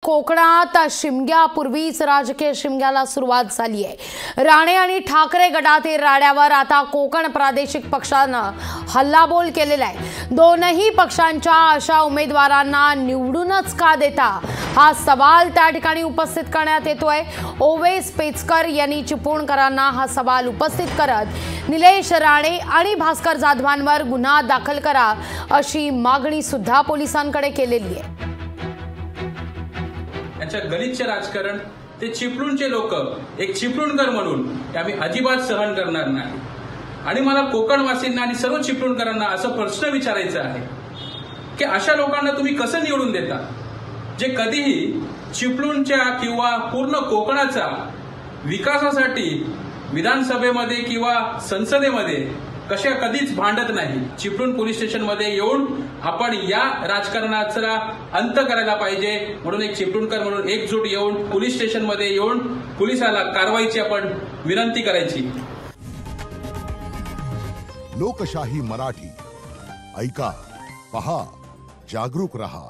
कोकणात शिमग्यापूर्वीच राजकीय शिमग्याला सुरुवात झाली आहे। राणे आणि ठाकरे गटातील राड्यावर आता कोकण प्रादेशिक पक्षानं हल्लाबोल केलेला आहे। दोनही पक्षांच्या अशा उमेदवारांना निवडूनच का देता हा सवाल त्या ठिकाणी उपस्थित करण्यात येतोय। ओवेस पेचकर यांनी चिपळूणकरांना हा सवाल उपस्थित करत निलेश राणे आणि भास्कर जाधवांवर गुन्हा दाखल करा अशी मागणी सुद्धा पोलिसांकडे केलेली आहे। यांच्या गलिच्छ राजकारण ते चिपळूणचे लोक एक चिपळूणकर म्हणून आम्ही अजिबात सहन करणार नाही। आणि मला कोकणवासींना आणि सर्व चिपळूणकरांना असं प्रश्न विचारायचा आहे की अशा लोकांना तुम्ही कसं निवडून देता जे कधीही चिपळूणच्या किंवा पूर्ण कोकणाचा विकासासाठी विधानसभेमध्ये किंवा संसदेमध्ये कधीच भांडत नाही। चिपळूण पोलीस स्टेशनमध्ये येऊन आपण या राजकारणाचा अंत करायला पाहिजे म्हणून एक चिपळूणकर म्हणून एकजूट येऊन पोलीस स्टेशनमध्ये येऊन पोलिसाला कारवाईची आपण विनंती करायची। लोकशाही मराठी ऐका, पहा, जागरूक रहा।